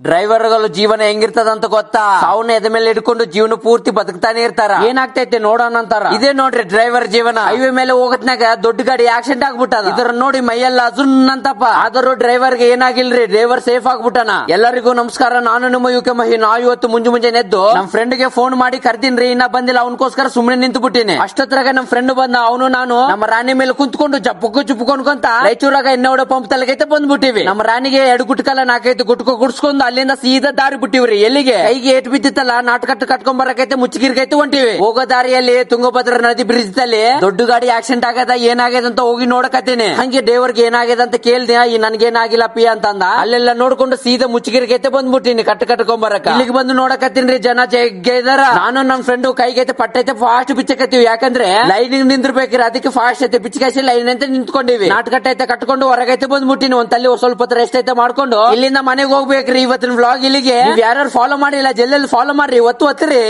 ಡ್ರೈವರ್ಗಳು ಜೀವನ ಹೆಂಗಿರ್ತದಂತ ಗೊತ್ತಾ? ಅವನ ಎದ ಮೇಲೆ ಹಿಡ್ಕೊಂಡು ಜೀವನ ಪೂರ್ತಿ ಬದುಕ್ತಾನೆ ಇರ್ತಾರ. ಏನಾಗ್ತೈತೆ ನೋಡೋಣ ಅಂತಾರ. ಇದೇ ನೋಡ್ರಿ ಡ್ರೈವರ್ ಜೀವನ. ಹೈವೇ ಮೇಲೆ ಹೋಗತ್ನಾಗ ದೊಡ್ಡ ಗಾಡಿ ಆಕ್ಸಿಡೆಂಟ್ ಆಗ್ಬಿಟ್ಟದ. ಇದರ ನೋಡಿ ಮೈಯೆಲ್ಲ ಜುನ್ ಅಂತಪ್ಪ. ಆದರೂ ಡ್ರೈವರ್ ಗೆ ಏನಾಗಿಲ್ರಿ, ಡ್ರೈವರ್ ಸೇಫ್ ಆಗ್ಬಿಟ್ಟನ. ಎಲ್ಲರಿಗೂ ನಮಸ್ಕಾರ, ನಾನು ನಿಮ್ಮ ಯುಕೆ ಮಹಿ. ನಾವು ಇವತ್ತು ಮುಂಜಾನೆ ಎದ್ದು ನಮ್ ಫ್ರೆಂಡ್ ಗೆ ಫೋನ್ ಮಾಡಿ ಕರ್ದಿನ್ರಿ, ಇನ್ನ ಬಂದಿಲ್ಲ. ಅವನಕೋಸ್ಕರ ಸುಮ್ನೆ ನಿಂತು ಬಿಟ್ಟಿನಿ. ಅಷ್ಟೊತ್ತರಾಗ ನಮ್ ಫ್ರೆಂಡ್ ಬಂದ. ಅವನು ನಾನು ನಮ್ಮ ರಾಣಿ ಮೇಲೆ ಕುಂತ್ಕೊಂಡು ಚುಪ್ಕೊಂಡ್ಕೊಂತ ರಾಯಚೂರಾಗ ಇನ್ನೋಡ ಪಂಪ್ ತಲಗೈತೆ ಬಂದ್ಬಿಟ್ಟಿವಿ. ನಮ್ಮ ರಾಣಿಗೆ 2 ಗುಟ್ಕಲ್ಲ 4 ಗುಟ್ಕೋ ಗುಡ್ಸ್ಕೊಂಡು ಅಲ್ಲಿಂದ ಸೀದಾ ದಾರಿ ಬಿಟ್ಟಿವ್ರಿ. ಎಲ್ಲಿಗೆ? ಕೈಗೆ ಏಟ್ ಬಿದ್ದಿತ್ತಲ್ಲ, ನಾಟಕಟ್ಟು ಕಟ್ಕೊಂಡ್ ಬರಕೈತೆ ಮುಚ್ಚಿಗಿರ್ಗೈತೆ ಹೊಂಟಿವಿ. ಹೋಗೋ ದಾರಿಯಲ್ಲಿ ತುಂಗಭದ್ರಾ ನದಿ ಬ್ರಿಡ್ಜ್ ದಲ್ಲಿ ದೊಡ್ಡ ಗಾಡಿ ಆಕ್ಸಿಡೆಂಟ್ ಆಗದ, ಏನಾಗ್ಯದ ಅಂತ ಹೋಗಿ ನೋಡಕತ್ತೀನಿ. ಹಂಗೆ ಡ್ರೈವರ್ಗೆ ಏನಾಗ್ಯದ ಅಂತ ಕೇಳ್ದೆ. ನನ್ಗೇನಾಗಿಲ್ಲ ಪಿ ಅಂತಂದ. ಅಲ್ಲೆಲ್ಲ ನೋಡ್ಕೊಂಡು ಸೀದಾ ಮುಚ್ಚಿಗಿರ್ಗೈತೆ ಬಂದ್ಬಿಟ್ಟಿನಿ ಕಟ್ಕೊಂಡ್ ಬರಕ. ಇಲ್ಲಿಗೆ ಬಂದು ನೋಡಕತ್ತೀನ್ರಿ, ಜನ ಜಗ್ಗ ಇದಾರ. ನಾನು ನಮ್ ಫ್ರೆಂಡ್ ಕೈಗೈತೆ ಪಟ್ಟೈತೆ ಫಾಸ್ಟ್ ಬಿಚ್ಚಕತ್ತೀವಿ. ಯಾಕಂದ್ರೆ ಲೈನಿಂಗ್ ನಿಂದಿರ್ಬೇಕ್ರಿ, ಅದಕ್ಕೆ ಫಾಸ್ಟ್ ಐತೆ ಬಿಚ್ಚಿಕಾಸಿ ಲೈನ್ ಅಂತ ನಿಂತ್ಕೊಂಡಿವಿ. ನಾಟಕಟ್ಟೈತೆ ಕಟ್ಕೊಂಡು ಹೊರಗೈತೆ ಬಂದ್ಬಿಟ್ಟಿನಿ. ಒಂದ್ ತಲ್ಲಿ ಸ್ವಲ್ಪ ಹೊತ್ತು ರೆಸ್ಟ್ ಐತೆ ಮಾಡ್ಕೊಂಡು ಇಲ್ಲಿಂದ ಮನೆಗೆ ಹೋಗ್ಬೇಕ್ರಿ. ಇವತ್ತಿನ ವ್ಲಾಗ್ ಇಲ್ಲಿಗೆ. ಯಾರು ಫಾಲೋ ಮಾಡಿಲ್ಲ ಜಲ್ಲೆಲ್ಲಿ ಫಾಲೋ ಮಾಡ್ರಿ, ಒತ್ತು ಒತ್ತಿರಿ.